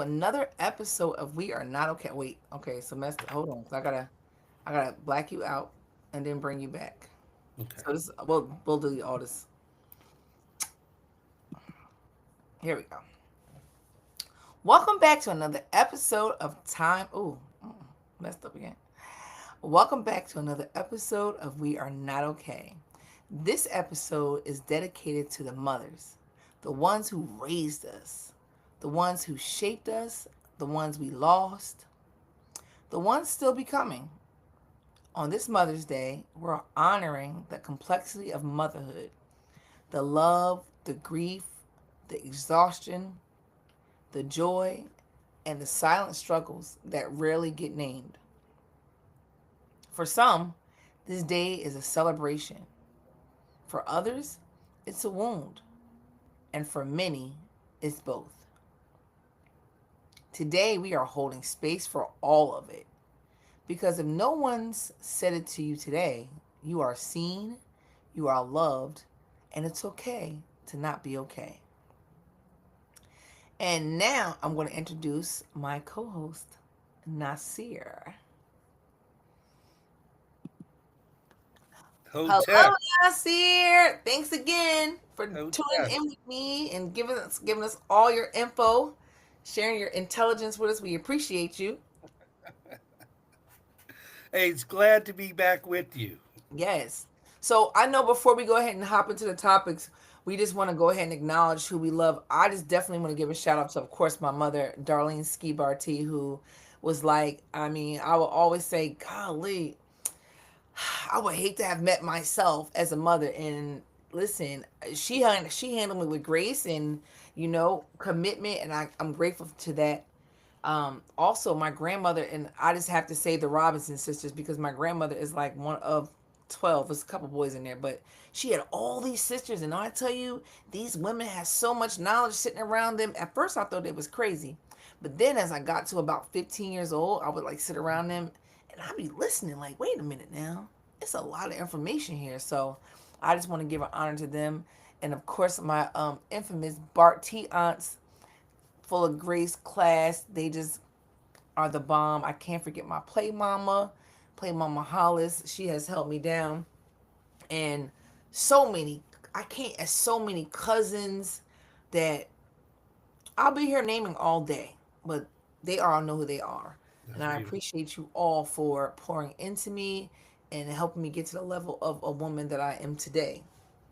another episode of We Are Not Okay. Wait, okay, semester. Hold on, I gotta black you out and then bring you back. Okay. So this, we'll do all this. Here we go. Welcome back to another episode of Time. Ooh, messed up again. Welcome back to another episode of We Are Not Okay. This episode is dedicated to the mothers, the ones who raised us, the ones who shaped us, the ones we lost, the ones still becoming. On this Mother's Day, we're honoring the complexity of motherhood, the love, the grief, the exhaustion, the joy, and the silent struggles that rarely get named. For some, this day is a celebration. For others, it's a wound. And for many, it's both. Today, we are holding space for all of it. Because if no one's said it to you today, you are seen, you are loved, and it's okay to not be okay. And now I'm going to introduce my co host, Nasir. Hello, Hotep. Nasir. Thanks again for tuning Hotep. in with me and giving us all your info, sharing your intelligence with us. We appreciate you. Hey, it's glad to be back with you. Yes. So I know before we go ahead and hop into the topics, we just want to go ahead and acknowledge who we love. I just definitely want to give a shout out to, of course, my mother, Darlene Ski Barty, who was like, I mean, I will always say, golly, I would hate to have met myself as a mother. And listen, she handled me with grace and commitment, and I'm grateful to that. Also, my grandmother, and I just have to say the Robinson sisters because my grandmother is like one of 12. There's a couple boys in there, but she had all these sisters. And I tell you, these women had so much knowledge sitting around them. At first, I thought it was crazy. But then as I got to about 15 years old, I would like sit around them and I'd be listening, like, wait a minute now. It's a lot of information here. So I just want to give an honor to them. And of course, my infamous Bart T aunts, full of grace class. They just are the bomb. I can't forget my play mama Hollis. She has held me down. And so many, I can't, as so many cousins that I'll be here naming all day, but they all know who they are. And That's I beautiful. appreciate you all for pouring into me and helping me get to the level of a woman that I am today.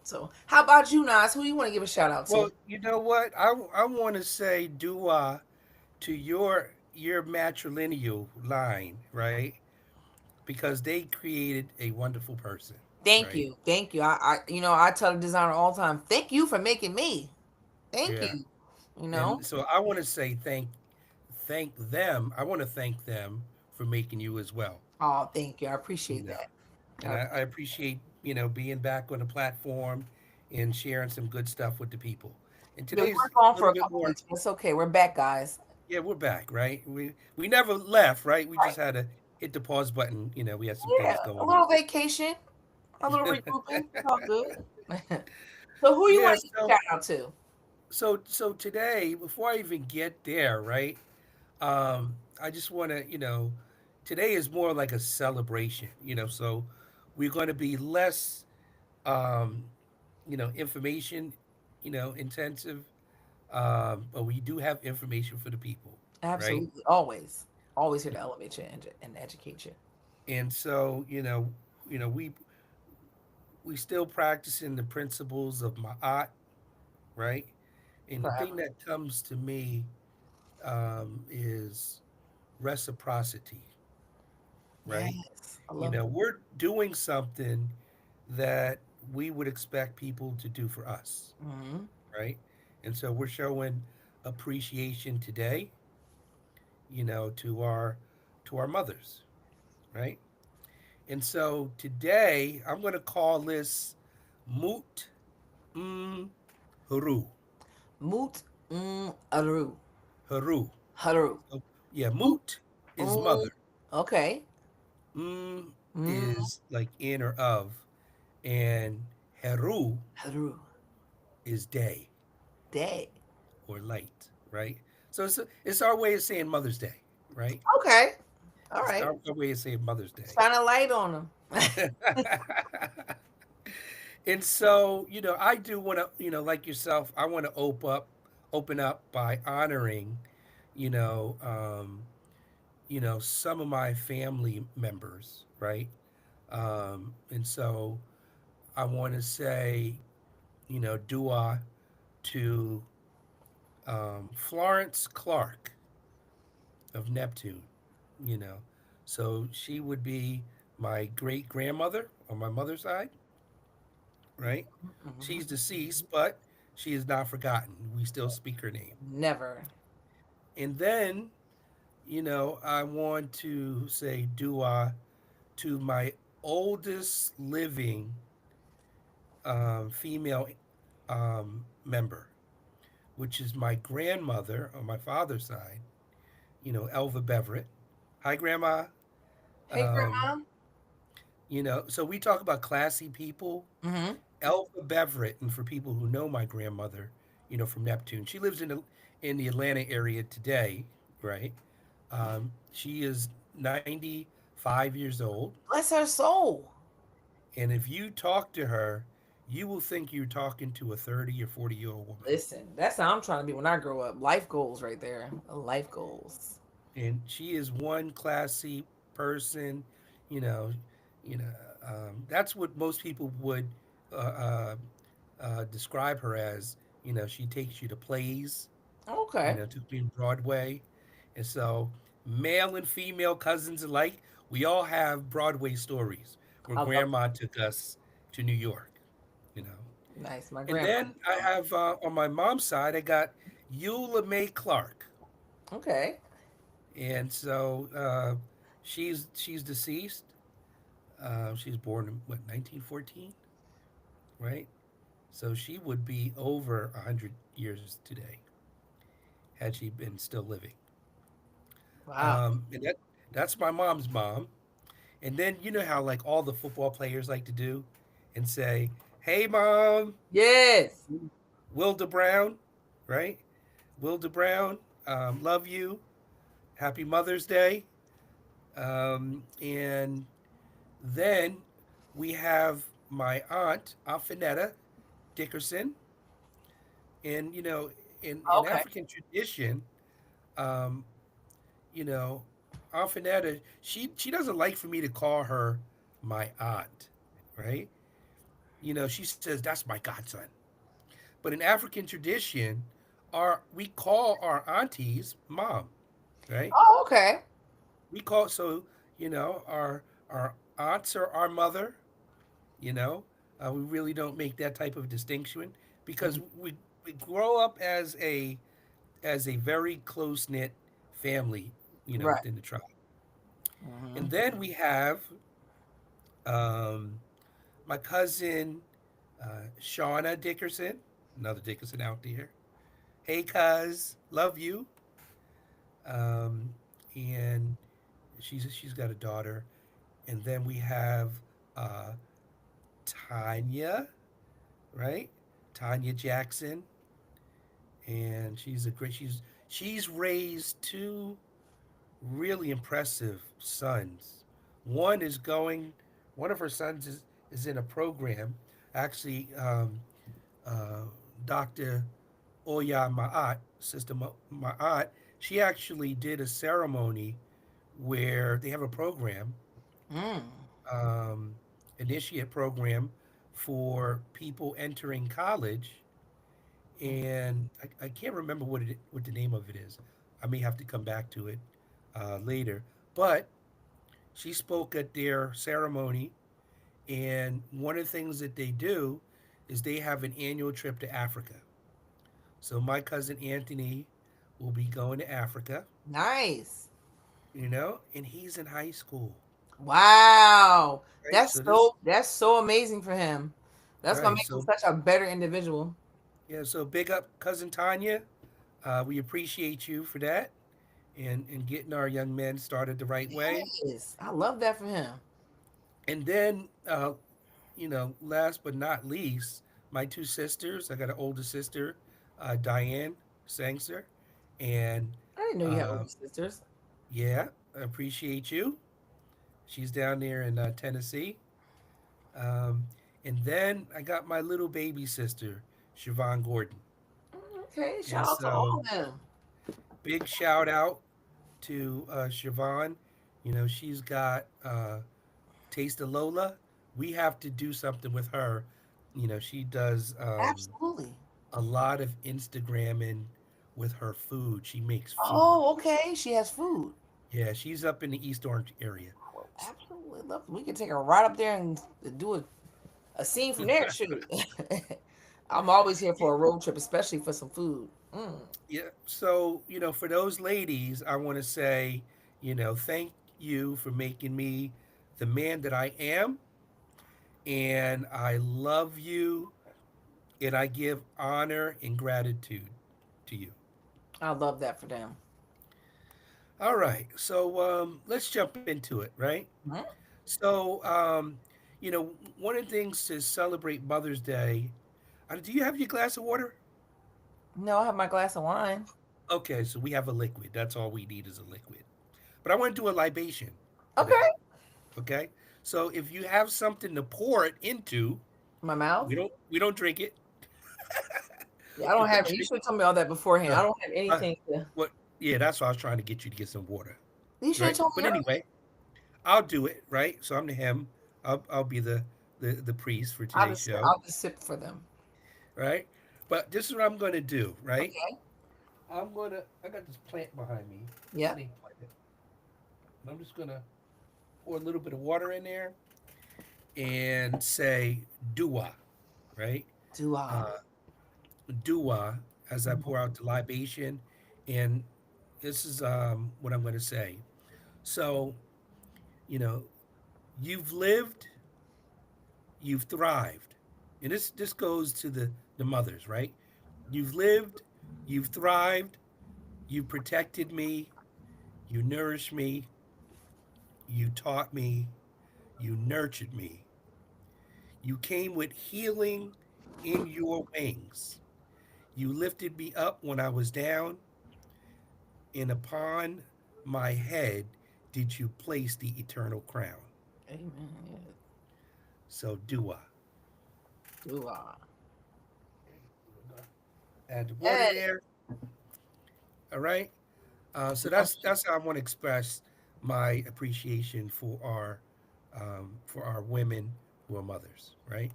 So, how about you, Nas? Who you want to give a shout out to? Well, you know what? I want to say dua to your matrilineal line, right? Because they created a wonderful person, Thank right? you. Thank you. I tell the designer all the time, thank you for making me. Thank Yeah. you. You know? And so I want to say thank them. I want to thank them for making you as well. Oh, thank you. I You appreciate know, that. and I appreciate being back on the platform and sharing some good stuff with the people. And Yeah, we today's were gone a for little a bit couple more. weeks, but it's okay. We're back, guys. Yeah, we're back, right? We never left, right? We just Right. had to hit the pause button. We had some Yeah, things a going little vacation, a little on. regrouping. It's all good. So who you Yeah, want to give a shout out to? so today, before I even get there, right? I just want to, today is more like a celebration, so we're going to be less, um, information, intensive, but we do have information for the people, right? Absolutely. Always. Always here to elevate you and educate you. And so, we still practicing the principles of Ma'at, right? And the thing Forever. that comes to me is reciprocity, right? Yes. I love that. We're doing something that we would expect people to do for us, Hmm. right? And so we're showing appreciation today, to our mothers, right? And so today I'm going to call this Mut Haru. Moot Aru. Haru. Haru. So, yeah, Moot Mut is mm, mother. okay. Mm, Is like in or of, and Heru Haru. is day Day. or light, right? So it's our way of saying Mother's Day, right? Okay. All It's right. our way of saying Mother's Day. Shine a light on them. And so, I do want to, like yourself, I want to open up by honoring, you know, um, some of my family members, right? And so I want to say, dua to Florence Clark of Neptune, you know. So she would be my great grandmother on my mother's side, right? She's deceased, but she is not forgotten. We still speak her name. Never. And then, I want to say dua to my oldest living female member, which is my grandmother on my father's side, Elva Beverett. Hi, Grandma. Hey, Um, grandma. so we talk about classy people. Mm-hmm. Elva Beverett, and for people who know my grandmother, from Neptune, she lives in the Atlanta area today, right? She is 95 years old, Bless her soul. and if you talk to her, you will think you're talking to a 30 or 40-year-old woman. Listen, that's how I'm trying to be when I grow up. Life goals right there. Life goals. And she is one classy person, you know, you know, that's what most people would uh, uh, describe her as. She takes you to plays, Okay. took me in Broadway. And so, male and female cousins alike, we all have Broadway stories where I love grandma took us to New York, you know. it. Nice. My And grandma. then I have, on my mom's side, I got Eula May Clark. Okay. And so she's deceased. She was born in, what, 1914, right? So she would be over 100 years today had she been still living. Wow. And that's my mom's mom. And then you know how like all the football players like to do and say, "Hey, mom, Yes. Wilda Brown," right? Wilda Brown, love you. Happy Mother's Day. And then we have my aunt, Afinetta Dickerson. And, in Okay. African tradition, um, you know, Afinetta, she doesn't like for me to call her my aunt, right? She says that's my godson. But in African tradition, we call our aunties mom, right? Oh, okay. Our aunts are our mother. You know, we really don't make that type of distinction because Mhm. we grow up as a very close knit family. Right. Within the tribe. Hmm. And then we have um, my cousin Shauna Dickerson, another Dickerson out there. Hey, cuz, love you. Um, and she's got a daughter. And then we have uh, Tanya, right? Tanya Jackson, and she's raised two really impressive sons. One is going, one of her sons is in a program. Actually, uh, Dr. Oya Ma'at, Sister Ma'at, she actually did a ceremony where they have a program, Mm. um, initiate program for people entering college, and I can't remember what the name of it is. I may have to come back to it later. But she spoke at their ceremony, and one of the things that they do is they have an annual trip to Africa. So my cousin Anthony will be going to Africa, Nice. and he's in high school, Wow. right? That's so amazing for him. That's gonna Right. make him So such a better individual. yeah. So big up, cousin Tanya. We appreciate you for that, and getting our young men started the right way. Yes. I love that for him. And then, last but not least, my two sisters. I got an older sister, Diane Sangster, And I didn't know you had uh, older sisters. yeah, I appreciate you. She's down there in Tennessee. Um, and then I got my little baby sister, Siobhan Gordon. Okay, And shout out to all so, of them. big shout out to Siobhan. She's got Taste of Lola. We have to do something with her. She does Absolutely. a lot of Instagramming with her food. She makes food. Oh, okay. She has food. Yeah, she's up in the East Orange area. Well, absolutely love. We can take her right up there and do a scene from there. Shoot, I'm always here for a road trip, especially for some food. Yeah. So, for those ladies, I want to say, thank you for making me the man that I am. And I love you. And I give honor and gratitude to you. I love that for them. All right. So, let's jump into it, right? Mhm. So, one of the things to celebrate Mother's Day, do you have your glass of water? No, I have my glass of wine. Okay, so we have a liquid. That's all we need is a liquid. But I want to do a libation Okay. today. Okay? So if you have something to pour it into, My mouth. we don't drink it. Yeah, I don't We don't have it. You drink. should have told me all that beforehand. I Uh, don't have uh, anything to. what? Yeah, that's why I was trying to get you to get some water, You should have right? told me But earlier. anyway, I'll do it, right? So I'm the him. I'll be the priest for today's show, I'll just sip for them. right? But this is what I'm going to do, right? Okay. I got this plant behind me, Yep. snake plant. And I'm just gonna pour a little bit of water in there and say dua, right? Do I? Uh, Dua as I pour out the libation, and this is what I'm going to say. So, you know, you've lived, you've thrived, and this goes to the mothers, right? You've lived, you've thrived, you protected me, you nourished me, you taught me, you nurtured me. You came with healing in your wings. You lifted me up when I was down, and upon my head did you place the eternal crown. Amen. Yeah. So do I. Do I? Add the water Hey. there. All right. So Love that's how I want to express my appreciation for our women who are mothers. Right.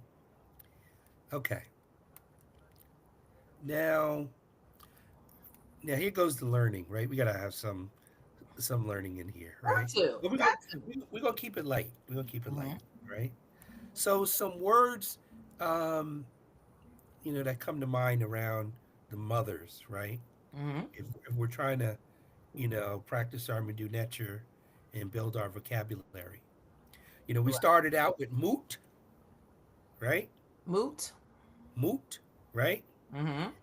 Okay. Now now here goes the learning. Right. We gotta have some learning in here. got Right. to. But Got to. we're gonna keep it light. We're gonna keep it light. Mhm. Right. So some words, um, that come to mind around the mothers. Right. Mhm. If we're trying to practice our Medu Nature and build our vocabulary. We Right. started out with moot, right? Moot. Moot, right? Mhm.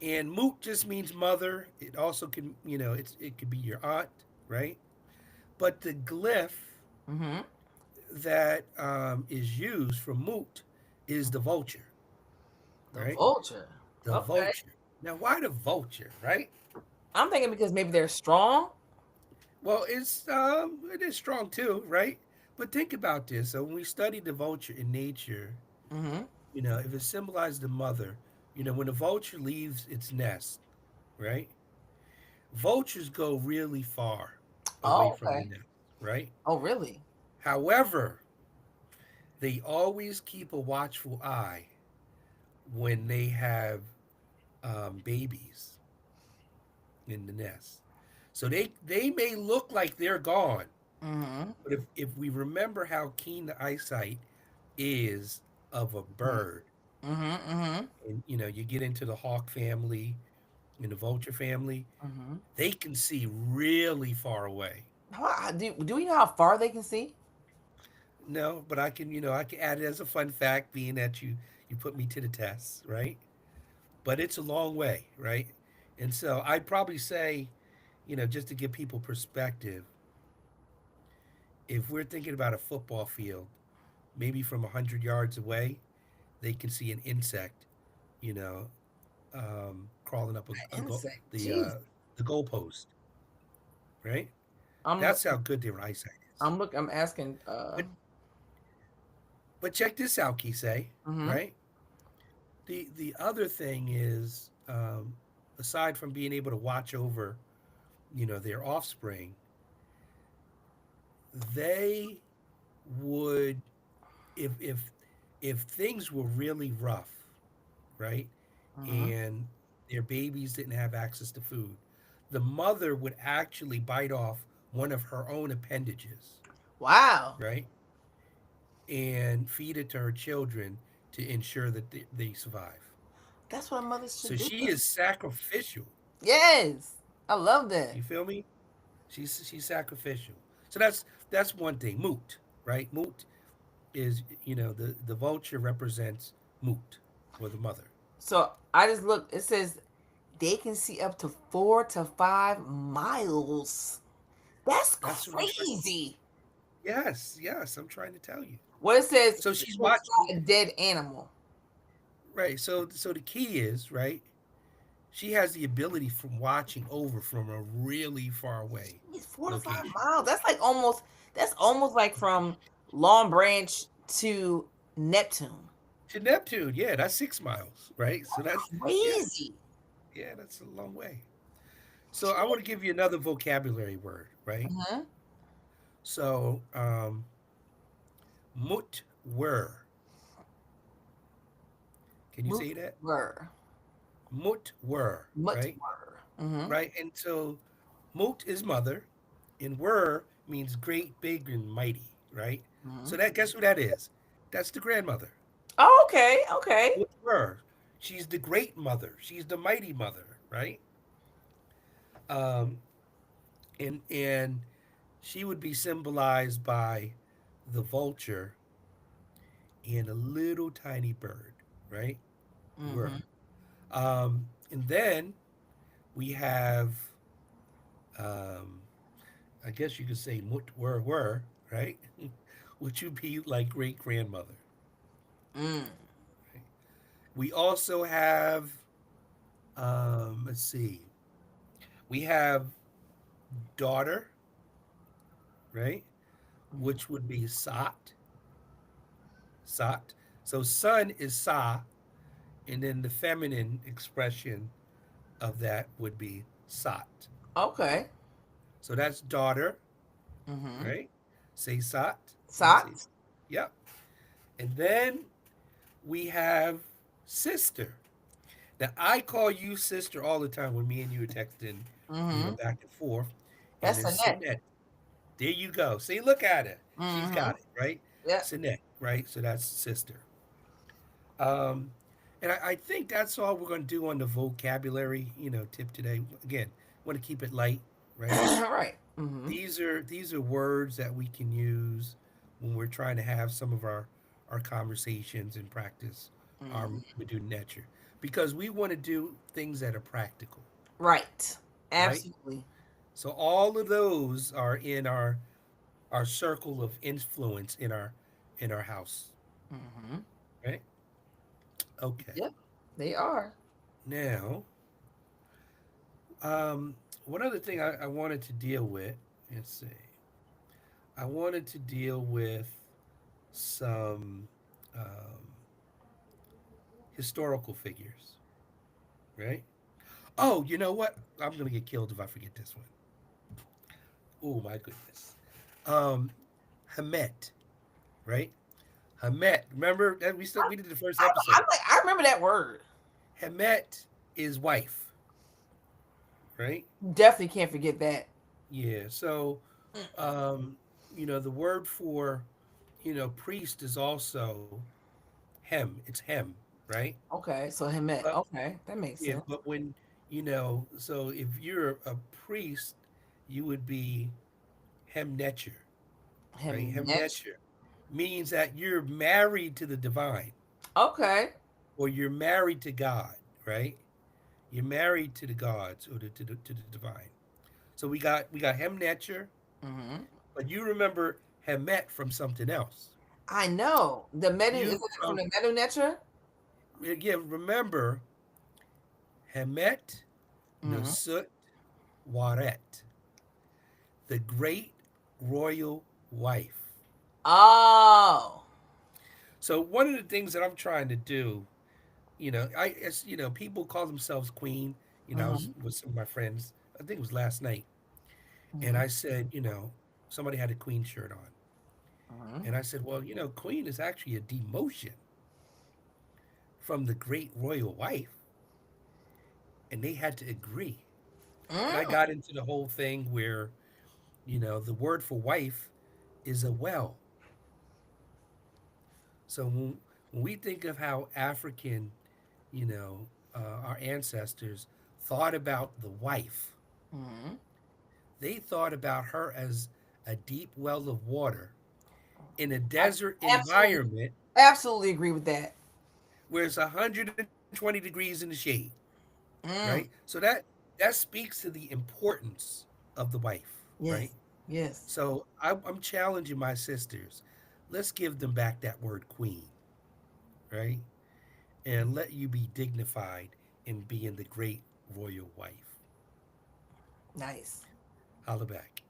And moot just means mother. It also can, it could be your aunt, right? But the glyph Mhm. that is used for moot is the vulture, The right? vulture. The Okay. vulture. Now, why the vulture, right? I'm thinking because maybe they're strong. Well, it is strong too, right? But think about this. So when we study the vulture in nature, Mhm. if it symbolizes the mother, when a vulture leaves its nest, right? Vultures go really far away Oh, from the okay. nest, right? Oh, really? However, they always keep a watchful eye when they have babies in the nest. So they may look like they're gone, Mhm. but if we remember how keen the eyesight is of a bird, Mhm. Mhm. and you get into the hawk family and the vulture family, Mhm. they can see really far away. Do we know how far they can see? No, but I can add it as a fun fact, being that you put me to the test, right? But it's a long way, right? And so I'd probably say, just to give people perspective, if we're thinking about a football field, maybe from 100 yards away, they can see an insect, you know, crawling up An insect. the Jeez. uh, the goalpost, right? I'm That's how good their eyesight is. I'm asking But check this out, Kisei, mhm. right? The other thing is, aside from being able to watch over, their offspring, they would, if things were really rough, right, Mhm. and their babies didn't have access to food, the mother would actually bite off one of her own appendages, Wow. right, and feed it to her children to ensure that they survive. That's what a mother So should do. she is sacrificial. Yes. I love that. You feel me? She's sacrificial. So that's one thing. Moot, right? Moot is, the vulture represents Moot, or the mother. So I just looked, it says they can see up to 4 to 5 miles. That's That's what I'm trying. crazy. Yes, yes, I'm trying to tell you. What So it she's says watching, spot a dead animal. right? So the key is, right? She has the ability from watching over from a really far away It's 4 to 5 location. miles. That's almost like from Long Branch to Neptune. To Neptune, yeah, that's 6 miles, right? So that's, yeah, Crazy. yeah, that's a long way. So I want to give you another vocabulary word, right? Uh-huh. So mut were. Can you say that? Mutwer. Mut were, right? Mutwer. Mm-hmm. Right? And so mut is mother, and were means great, big, and mighty, right? Mm-hmm. So that, guess who that is? That's the grandmother. Oh, okay. Okay. Mut were. She's the great mother. She's the mighty mother, right? Um, and she would be symbolized by the vulture and a little tiny bird, right? Mm-hmm. Were. And then we have, um, I guess you could say mut were, right? Which would be like great grandmother. Mm. Right? We also have, let's see, we have daughter, right? Mm-hmm. Which would be sat, sat. So son is sa, and then the feminine expression of that would be sat. Okay. So that's daughter, Mm-hmm. right? Say sat. Let me see. Socks. Yep. And then we have sister. Now I call you sister all the time when me and you are texting, Mm-hmm. back and forth. And That's then a net. Sinette. There you go. See, look at her. She's Mm-hmm. got it, right? Yep. Sinette, right? So that's sister. Um, and I think that's all we're going to do on the vocabulary, tip today. Again, want to keep it light, right? Right. Mm-hmm. These are words that we can use when we're trying to have some of our conversations and practice our Mm-hmm. Medu nature, because we want to do things that are practical, Right. right? Absolutely. So all of those are in our circle of influence in our house, Mm-hmm. right? Okay. Yep. They are. Now, one other thing I wanted to deal with, let's see, I wanted to deal with some um, historical figures, right? Oh, you know what? I'm gonna get killed if I forget this one. Oh my goodness. Um, Hamet, right? Hamet. Remember that we did the first I'm episode. like, I remember that word. Hamet is wife, right? Definitely can't forget that. Yeah. So, um, the word for, priest is also hem. It's hem, right? Okay, so him at But okay, that makes yeah, sense. but when, so if you're a priest, you would be hemnetcher, right? Him next. Hemnetcher means that you're married to the divine, Okay. or you're married to God, right? You're married to the gods, or to the divine. So we got hemnetcher, Mm-hmm. but you remember hemet from something else. I know the menu. Is You it from the menu netra? again remember hemet, Mm-hmm. nosut, Waret, the great royal wife. Oh. So one of the things that I'm trying to do, people call themselves queen. I was Mm-hmm. with some of my friends. I think it was last night, and Mm-hmm. I said, somebody had a queen shirt on, Mm-hmm. and I said, well, queen is actually a demotion from the great royal wife, and they had to agree. And I Mm. got into the whole thing where, the word for wife is a well. So when we think of how African, our ancestors thought about the wife, Mm-hmm. they thought about her as a deep well of water in a I desert absolutely, environment absolutely agree with that. where it's 120 degrees in the shade, right? Mm. So that speaks to the importance of the wife, right? Yes. Yes. So I'm challenging my sisters. Let's give them back that word queen, right? And let you be dignified in being the great royal wife. Nice. Holla back.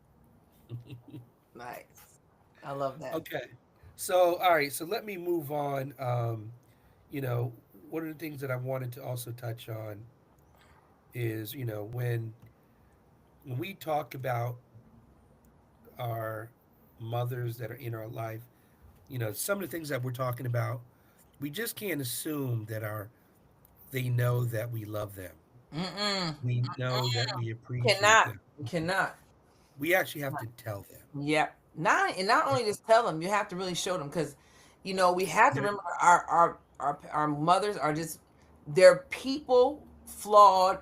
Nice. I love that. Okay. So, all right. So let me move on. You know, one of the things that I wanted to also touch on is, when we talk about our mothers that are in our life, some of the things that we're talking about, we just can't assume that they know that we love them. Mm-mm. We know that we appreciate Cannot. them. Cannot. We actually have to tell them. Yep. Not only just tell them, you have to really show them because, we have to Right? remember our mothers are just they're people flawed,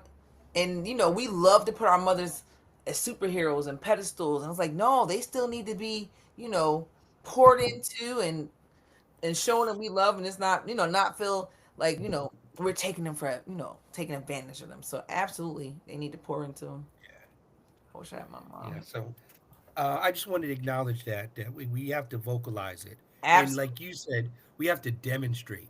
and we love to put our mothers as superheroes and pedestals, and it's like no, they still need to be poured into and showing them we love, and it's not not feel like we're taking them for taking advantage of them. So absolutely, they need to pour into them. I wish I had my Yeah. mom. So I just wanted to acknowledge that we have to vocalize it, and Absolutely. like you said, we have to demonstrate,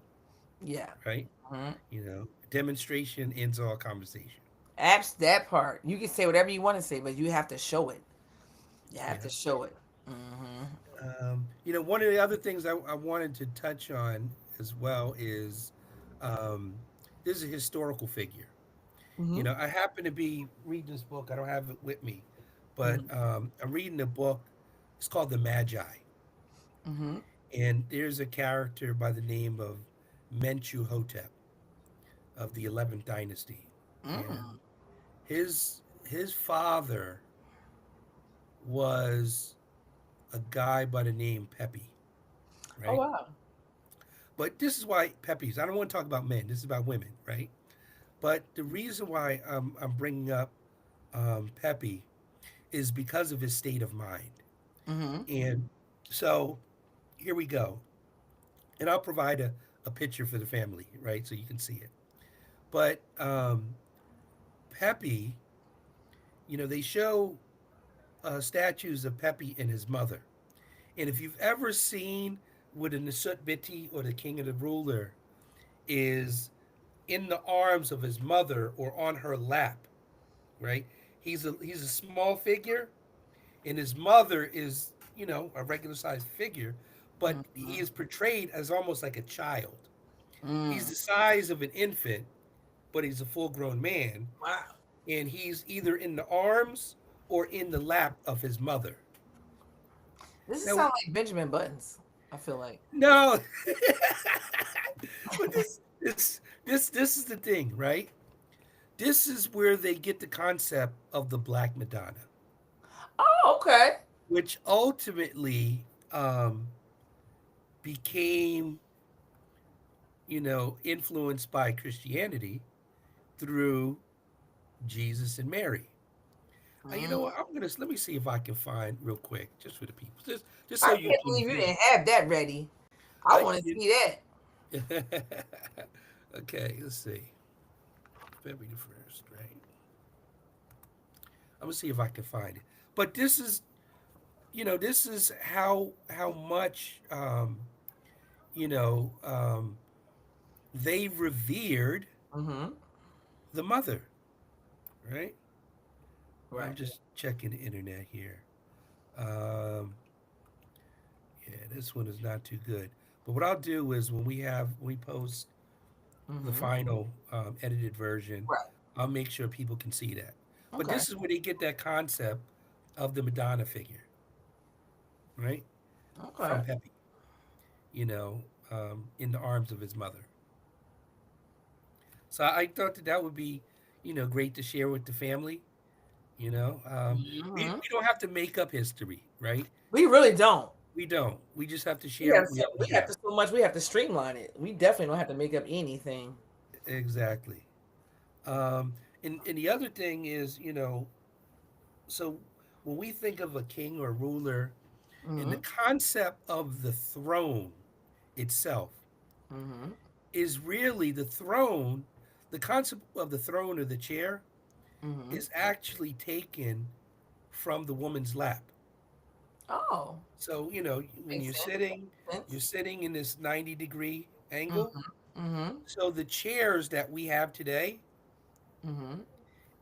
Yeah. right? Mhm. Demonstration ends all conversation. Apps that part. You can say whatever you want to say, but you have to show it. You have Yeah. to show it. Hmm. One of the other things I wanted to touch on as well is um, this is a historical figure. Hmm. I happen to be reading this book. I don't have it with me, but Hmm. I'm reading a book. It's called The Magi, Hmm. and there's a character by the name of Menchu Hotep of the 11th dynasty, and Mm. his father was a guy by the name Pepi, Oh right? wow. But this is why Pepe's. I don't want to talk about men. This is about women, right? But the reason why I'm bringing up Pepe is because of his state of mind. Hmm. And so here we go. And I'll provide a picture for the family, right? So you can see it. But Pepe, they show statues of Pepe and his mother. And if you've ever seen what a Nasut Biti or the king of the ruler is in the arms of his mother or on her lap, right? He's a small figure, and his mother is a regular sized figure, but he is portrayed as almost like a child. He's Mm. the size of an infant, but he's a full grown man, Wow. and he's either in the arms or in the lap of his mother. This is Now, sound like Benjamin Buttons. I feel like. no, but this is the thing, right? This is where they get the concept of the Black Madonna, Oh, okay. which ultimately became, influenced by Christianity through Jesus and Mary. You know Mm. what? Let me see if I can find real quick, just for the people, just so I you can't can believe you view. didn't have that ready. I I want to you, see that. okay, let's see. February the first, right? I'm gonna see if I can find it. But this is how much you know um, they revered Hmm. the mother, right? I'm Right. just checking the internet here. Um, yeah, this one is not too good. But what I'll do is when we post the Mm-hmm. final edited version, Right. I'll make sure people can see that. But Okay. this is where they get that concept of the Madonna figure, right? Okay. From Pepe, you know, in the arms of his mother. So I thought that that would be, great to share with the family. We Mm-hmm. don't have to make up history, right? We really don't. We don't. We just have to We share have what we so already we have have. to so much. We have to streamline it. We definitely don't have to make up anything. Exactly. Um, and the other thing is, so when we think of a king or ruler, and the Mm-hmm. concept of the throne itself Mm-hmm. is really the throne, the concept of the throne or the chair Mm-hmm. is actually taken from the woman's lap. Oh, So, when makes you're sense. sitting, you're Sense. sitting in this 90-degree angle. Mm-hmm. Mm-hmm. So the chairs that we have today Mm-hmm.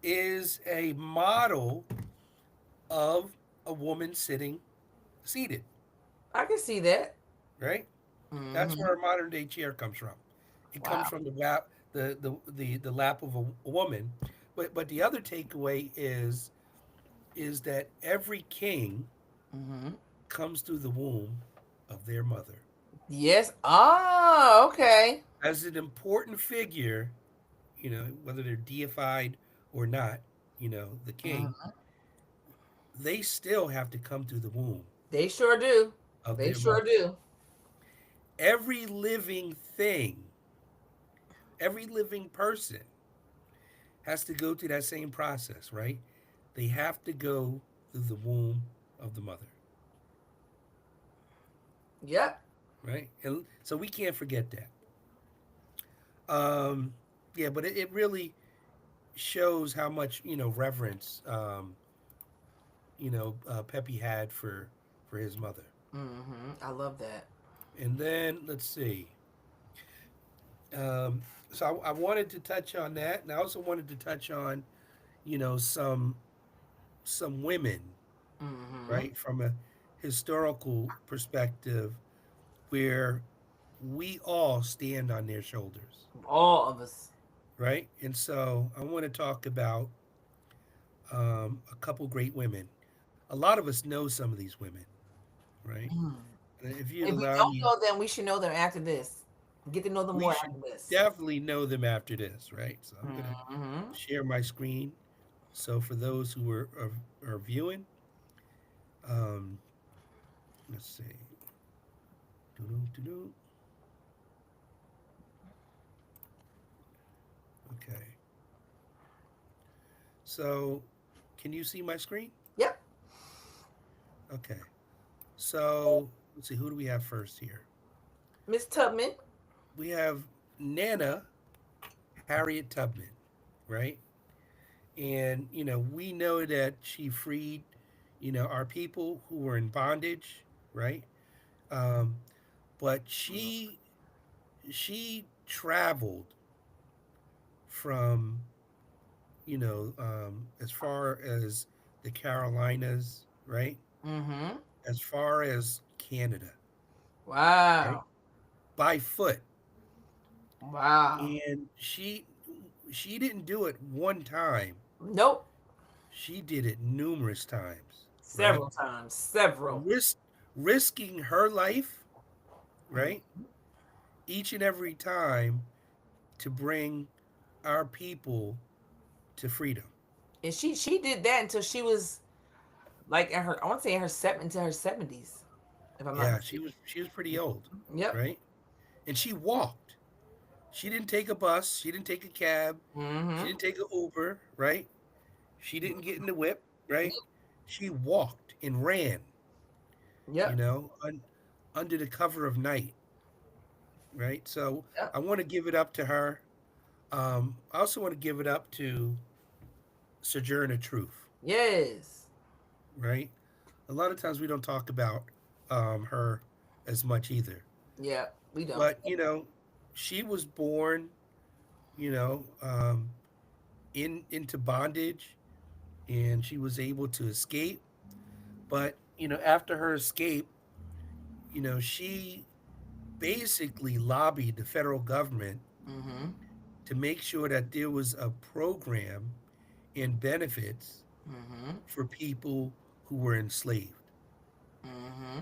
is a model of a woman sitting seated, I can see that. right? That's Mm-hmm. where a modern day chair comes from. It comes Wow. from the lap of a woman. But the other takeaway is that every king Mm-hmm. comes through the womb of their mother. Yes. Ah, okay. As an important figure, whether they're deified or not, the king, Mhm. they still have to come through the womb They sure do. of They their sure mother. do. Every living thing, every living person has to go through that same process, right? They have to go through the womb of the mother, Yep. right? And so we can't forget that. Um, yeah, but it really shows how much reverence Pepe had for his mother. Mm-hmm. I love that. And then let's see. So I wanted to touch on that, and I also wanted to touch on some women, Mm-hmm. right, from a historical perspective, where we all stand on their shoulders, All of us. right? And so I want to talk about a couple great women. A lot of us know some of these women, right? Mm. And if you'd If we allow don't me, know them, we should know them after this. Get to know them we more should after this. definitely know them after this, right? So I'm going to Mm-hmm. share my screen. So for those who are viewing, um, let's see. Doo-doo-doo-doo. Okay. So can you see my screen? Yep. Okay. So let's see. Who do we have first here? Miss Tubman. We have Nana Harriet Tubman, right? And we know that she freed our people who were in bondage, right? Um, but she traveled from as far as the Carolinas, right? Mm-hmm. As far as Canada, right? Wow. By foot. Wow. And she didn't do it one time. Nope. She did it numerous times, right? Several times. Several. Risk risking her life, right? Each and every time to bring our people to freedom. And she did that until she was like in her, I want to say in her into her 70s, if I'm not Yeah, mistaken. she was pretty old, Yep. right? And she walked. She didn't take a bus. She didn't take a cab. She Mm-hmm. didn't take an Uber, right? She didn't get in the whip, right? She walked and ran, Yep. under the cover of night, right? So Yep. I want to give it up to her. I also want to give it up to Sojourner Truth, Yes. right? A lot of times we don't talk about her as much either, Yeah. We don't. but she was born, you know, um, into bondage, and she was able to escape. But after her escape, she basically lobbied the federal government Mm-hmm. to make sure that there was a program and benefits Mm-hmm. for people who were enslaved, Mm-hmm.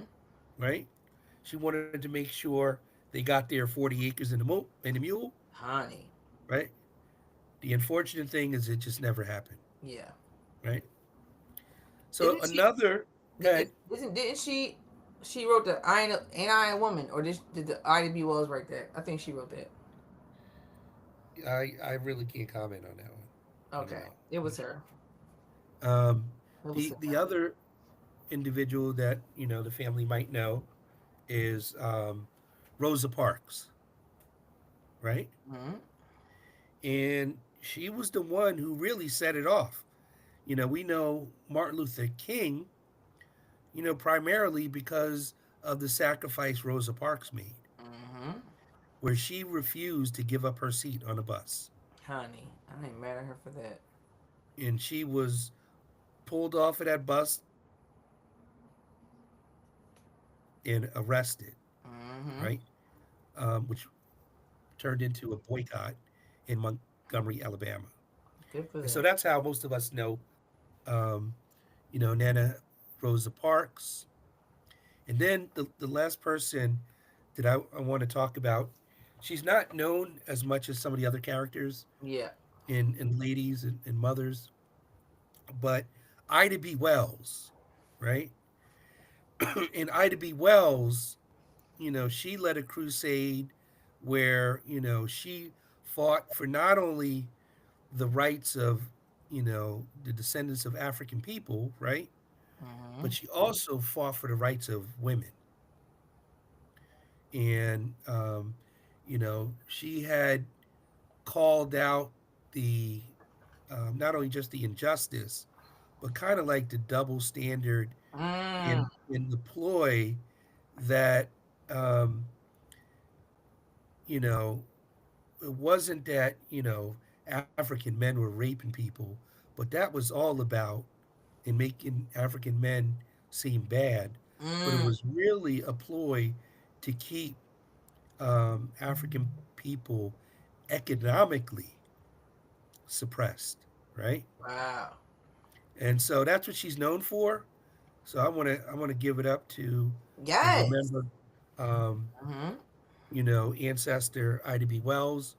right? She wanted to make sure they got their 40 acres and a mule, Honey. right? The unfortunate thing is it just never happened, Yeah. right? So Didn't she? another, good. Didn't she? She wrote the Ain't I a Woman, or did the Ida B. Wells write that? I think she wrote that. I really can't comment on that one. I don't Okay, know. it was her. Um, It was the her. other individual that the family might know is Rosa Parks, right? Mm-hmm. And she was the one who really set it off. We know Martin Luther King, primarily because of the sacrifice Rosa Parks made, Mm-hmm. where she refused to give up her seat on a bus. Honey, I ain't mad at her for that. And she was pulled off of that bus and arrested, Mm-hmm. right? Which turned into a boycott in Montgomery, Alabama. Good for And so them. that's how most of us know, um, Nana Rosa Parks. And then the last person that I want to talk about, she's not known as much as some of the other characters Yeah. in ladies and mothers, but Ida B. Wells, right? And Ida B. Wells, she led a crusade where, she fought for not only the rights of, the descendants of African people, right? Mm-hmm. But she also fought for the rights of women. And, she had called out the, not only just the injustice, but kind of like the double standard Mm. in the ploy that, um, you know, it wasn't that, African men were raping people, but that was all about and making African men seem bad. But it Mm. was really a ploy to keep African people economically suppressed, right? Wow. And so that's what she's known for. So I want to give it up to and Yes. remember, um, Mm-hmm. ancestor Ida B. Wells,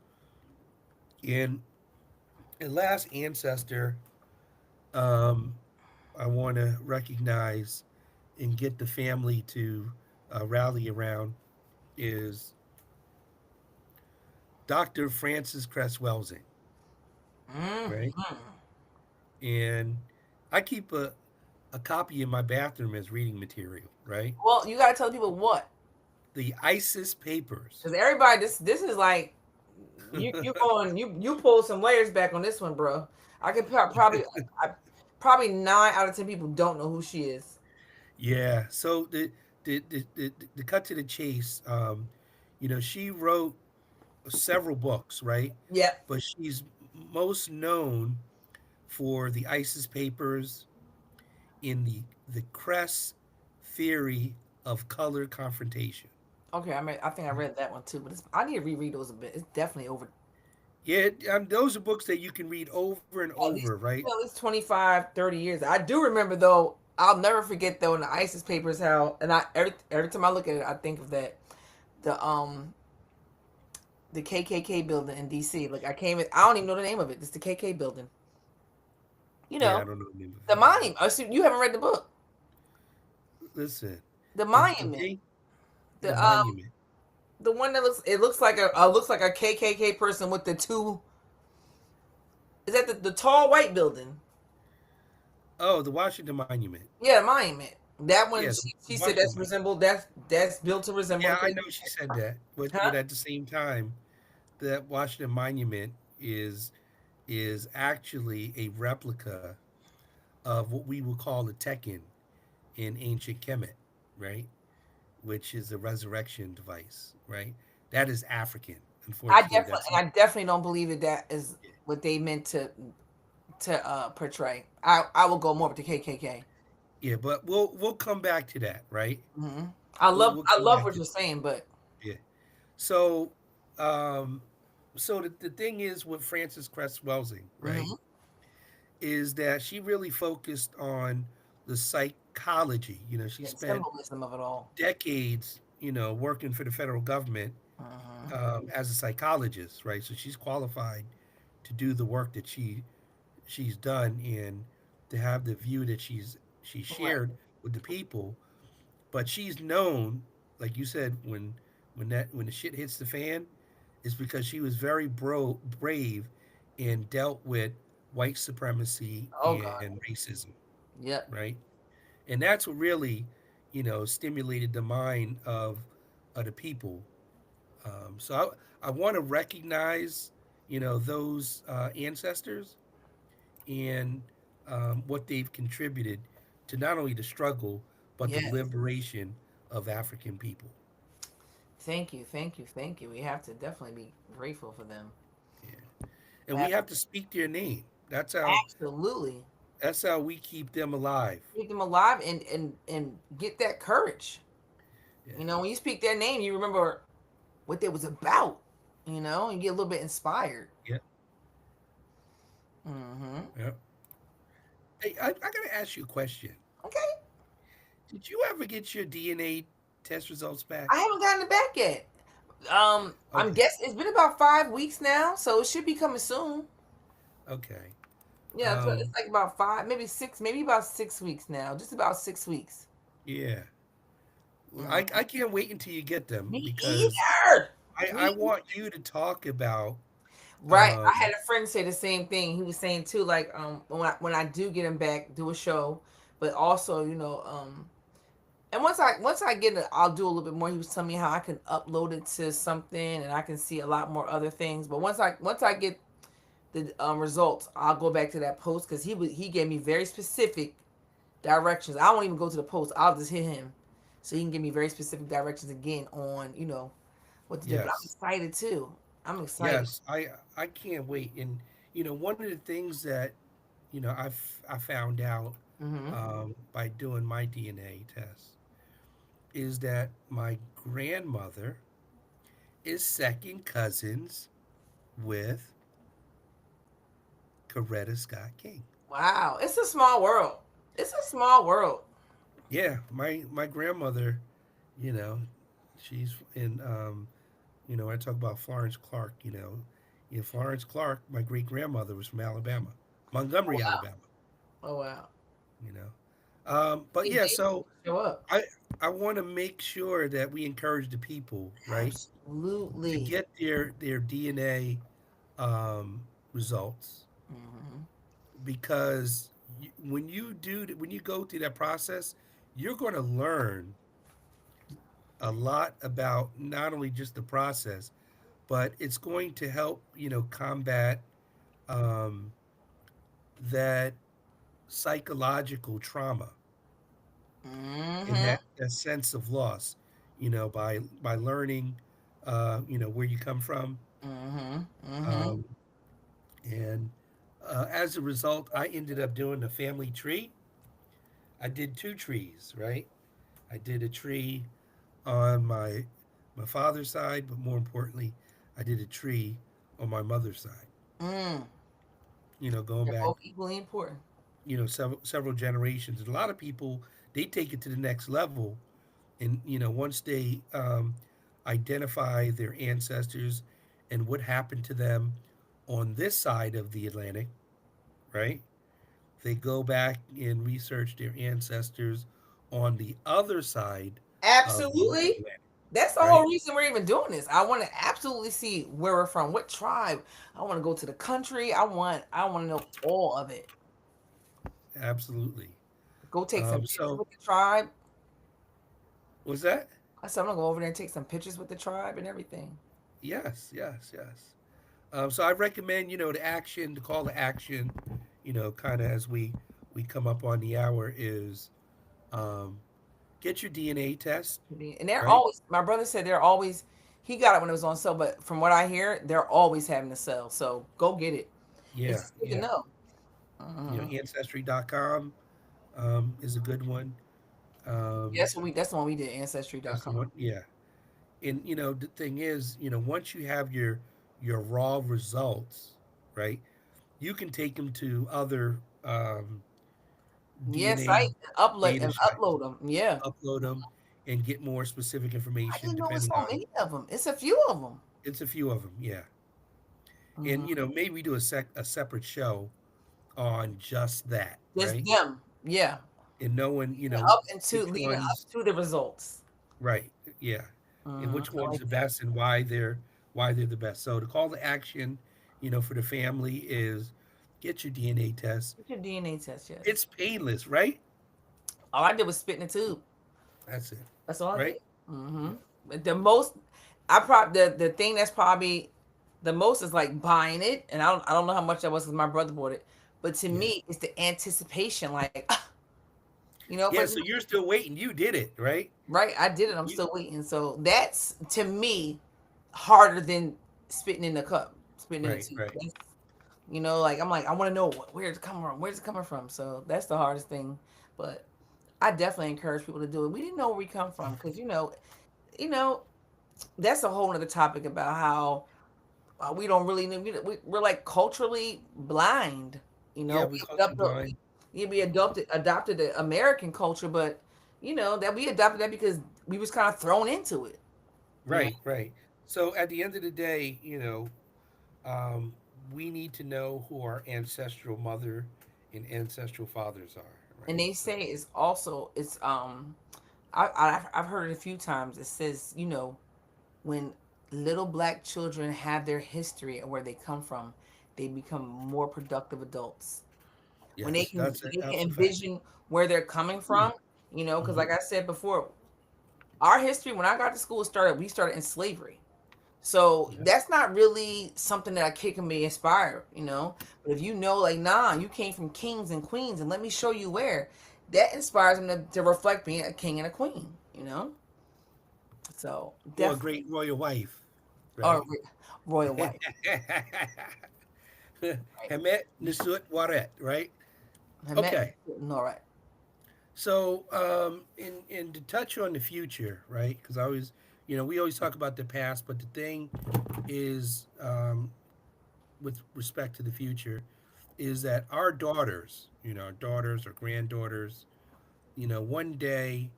and last ancestor um, I want to recognize and get the family to rally around is Dr. Francis Cress Welsing, right? Mm-hmm. And I keep a copy in my bathroom as reading material, right? Well, you gotta tell people what, The ISIS Papers. because everybody, this is like you pull some layers back on this one, bro. I could I, probably 9 out of 10 people don't know who she is. Yeah. So the cut to the chase, she wrote several books, right? Yep. But she's most known for the ISIS Papers in the Cress theory of color confrontation. Okay, I think I read that one too, but I need to reread those a bit. It's definitely over Yeah, those are books that you can read over and at over, least right? at least 25, 30 years. I do remember though. I'll never forget though in the ISIS papers how, and I every time I look at it, I think of that the KKK building in DC. Like I don't even know the name of it. It's the KK building. You Yeah, I know, don't know the name of the it either. monument. Oh, so you haven't read the book. Listen, The the monument. thing, the The monument. the one that looks like a KKK person with the two. Is that the tall white building? Oh, the Washington Monument. Yeah, the monument. That one, Yeah, the she said Washington that's Monument. resembled that's built to resemble a Yeah, I KKK. know she said that, but Huh? at the same time, that Washington Monument is actually a replica of what we would call a Tekken in ancient Kemet, right? Which is a resurrection device, right? That is African. Unfortunately, that's not. I definitely don't believe that that is what they meant to portray. I will go more with the KKK. Yeah, but we'll come back to that, right? Hmm. We'll I come love back what to you're saying, but yeah. So, um, so the thing is with Frances Cress Welsing, right, hmm is that she really focused on the psychology. She yeah, spent symbolism of it all. decades, working for the federal government Hmm. as a psychologist, right? So she's qualified to do the work that she's done and to have the view that she Right. shared with the people. But she's known, like you said, when the shit hits the fan, is because she was very brave and dealt with white supremacy Oh God. and racism, Yep. right? And that's what really, stimulated the mind of the people. So I want to recognize, those ancestors and what they've contributed to not only the struggle but the Yes. liberation of African people. Thank you. Thank you. Thank you. We have to definitely be grateful for them. Yeah. And we Ab- have to speak their name. Absolutely. That's how we keep them alive. Keep them alive and get that courage. Yeah. When you speak their name, you remember what they was about. And get a little bit inspired. Yeah. Hmm. Yeah. Hey, I gotta ask you a question. Okay. Did you ever get your DNA test results back? I haven't gotten it back yet. I'm Okay. guess it's been about 5 weeks now, so it should be coming soon. Okay. Yeah, it's Um, like about five, maybe six, maybe about 6 weeks now. Just about 6 weeks. yeah. Well, I Mm. can't wait until you get them Me because either. I Me want you to talk about Right. I um had a friend say the same thing. He was saying too, like when I do get him back, do a show, but also and once I get it, I'll do a little bit more. He was telling me how I can upload it to something and I can see a lot more other things. But once I get the results, I'll go back to that post because he gave me very specific directions. I won't even go to the post. I'll just hit him, so he can give me very specific directions again on what to do. But I'm yes. excited too. I'm excited. Yes, I can't wait. And one of the things that I found out Hmm. by doing my DNA test is that my grandmother is second cousins with Coretta Scott King. Wow, it's a small world. It's a small world. Yeah, my grandmother, you know, she's in I talk about Florence Clark, Florence Clark, my great grandmother was from Alabama, Oh Montgomery, wow. Alabama, Oh wow. you know. But Hey, yeah, David, so show up. I I want to make sure that we encourage the people, right, to Absolutely. get their DNA results Hmm. because when you go through that process, you're going to learn a lot about not only just the process, but it's going to help combat um, that psychological trauma and Hmm. that sense of loss, by learning, where you come from, Hmm. Hmm. um, and as a result, I ended up doing the family tree. I did two trees, right? I did a tree on my father's side, but more importantly, I did a tree on my mother's side. Mm. Going They're back, both equally important. several generations. And a lot of people they take it to the next level, and once they identify their ancestors and what happened to them on this side of the Atlantic, right? They go back and research their ancestors on the other side of the Absolutely. Atlantic, That's the whole right? reason we're even doing this. I want to absolutely see where we're from, what tribe. I want to go to the country. I want to know all of it. Absolutely. Go take some pictures So with the tribe. was that? I said I'm gonna go over there and take some pictures with the tribe and everything. Yes, yes, yes. So I recommend, the call to action, kind of as we come up on the hour is um, get your DNA test, And they're right? always. My brother said they're always. He got it when it was on sale, but from what I hear, they're always having the sale. So go get it. It's Yeah, just good to yeah, know. Hmm. Ancestry.com is a good one. Um, Yes, that's the one we did, that's the ancestry.com. one. Yeah. And the thing is, once you have your raw results, right? You can take them to other Yes, DNA I upload data and sites, upload them. Yeah. upload them, and get more specific I information didn't know it was depending so on. many of them. It's a few of them. It's a few of them, yeah. And Hmm. maybe we do a separate show on just that, Just right? them. Yeah. And knowing, And up into which leading up ones, to the results. right? Yeah, and Hmm. which I one's like the that. best and why they're the best. So the call to action, for the family is get your DNA test. Get your DNA test, yes. It's painless, right? All I did was spit in the tube. That's it, That's all I right? did. Hmm. Yeah. The most, I probably the thing that's probably the most is like buying it, and I don't know how much that was because my brother bought it, but to Yeah. me, it's the anticipation, like but Yeah. So you're still waiting. You did it, right? right, I did it. I'm You, still waiting. So that's to me harder than spitting in the cup, spitting in the right, tube. right. That's, like I'm like I want to know where's it coming from. Where's it coming from? So that's the hardest thing. But I definitely encourage people to do it. We didn't know where we come from because you know that's a whole other topic about how we don't really know. We're like culturally blind. Yeah, we We culture adopted, blind. we adopted the American culture, but that we adopted that because we was kind of thrown into it. You know, Right, right. So at the end of the day, um, we need to know who our ancestral mother and ancestral fathers are, and right? they So, say I've heard it a few times. It says when little black children have their history and where they come from, they become more productive adults when yes, they can that's a fact. envision where they're coming from. Because like Hmm. I said before, our history when I got to school started. We started in slavery, so Yeah. that's not really something that a kid can be inspired. But if like, nah, you came from kings and queens, and let me show you where, that inspires them to reflect being a king and a queen. So Or a definitely, great royal wife, or right? royal wife, right? Hemet Nisut Waret, right? I met Okay. no right. So, in to touch on the future, right? Because we always talk about the past, but the thing is, with respect to the future, is that our daughters or granddaughters, one day,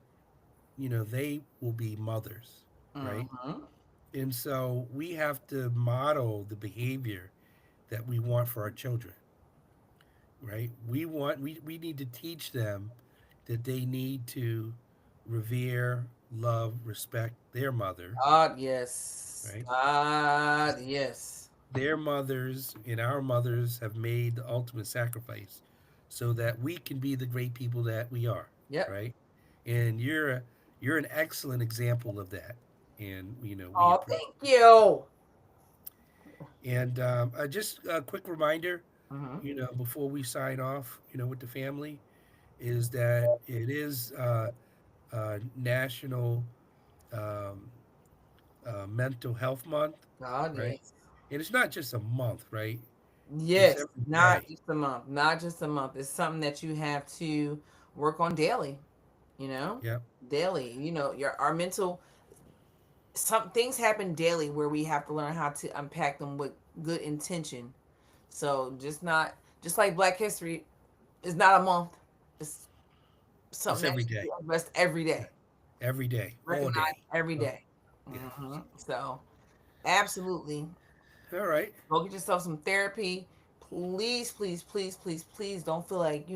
they will be mothers, right? Mm-hmm. And so we have to model the behavior that we want for our children, right? We need to teach them that they need to revere, love, respect their mother, God, yes. right? God, yes. Their mothers and our mothers have made the ultimate sacrifice so that we can be the great people that we are, Yep. right? And you're an excellent example of that, and we Oh, appreciate thank you. it. And just a quick reminder, Mm-hmm. before we sign off, with the family, is that it is National um, Mental Health Month, God, right? yes. And it's not just a month, right? It's Yes, every not day. just a month. Not just a month. It's something that you have to work on daily, you know? Yep. Daily. Our mental some things happen daily where we have to learn how to unpack them with good intention. So just like Black History is not a month. It's It's something that every should be day. addressed every Yeah. day. Every day, all Recognize day. every Oh, day. yeah. So absolutely. All right. Go get yourself some therapy. Please, please, please, please, please don't feel like,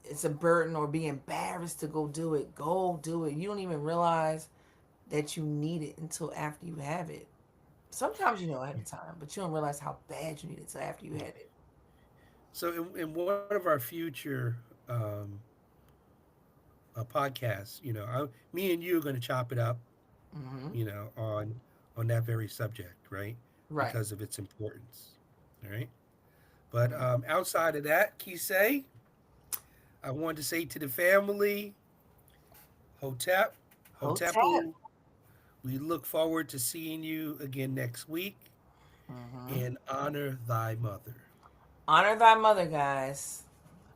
it's a burden or be embarrassed to go do it. Go do it. You don't even realize that you need it until after you have it. Sometimes you know ahead of time, but you don't realize how bad you need it until after you had it. So, in one of our future podcasts, me and you are going to chop it up, Hmm. on that very subject, right? Right. Because of its importance. All right. But outside of that, Kisei, I wanted to say to the family, Hotep, Hotep. Hotepu, we look forward to seeing you again next week Hmm. and honor thy mother. Honor thy mother, guys.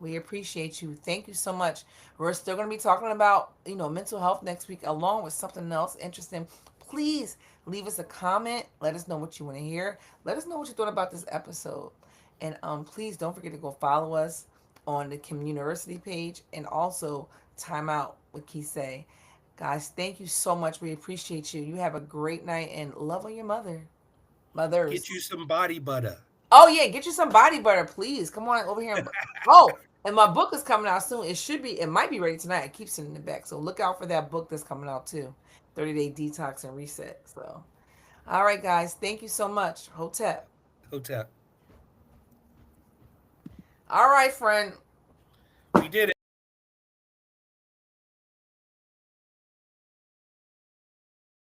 We appreciate you. Thank you so much. We're still going to be talking about, mental health next week along with something else interesting. Please leave us a comment. Let us know what you want to hear. Let us know what you thought about this episode. And please don't forget to go follow us on the Kim University page and also Time Out with Kisei. Guys, thank you so much. We appreciate you. You have a great night and love on your mother. Get Mothers. you some body butter. Oh yeah, get you some body butter, please. Come on over here. Oh, and my book is coming out soon. It should be. It might be ready tonight. I keep sending it back, so look out for that book that's coming out too. 30-day detox and reset. So, all right, guys. Thank you so much. Hotep. Hotel. All right, friend.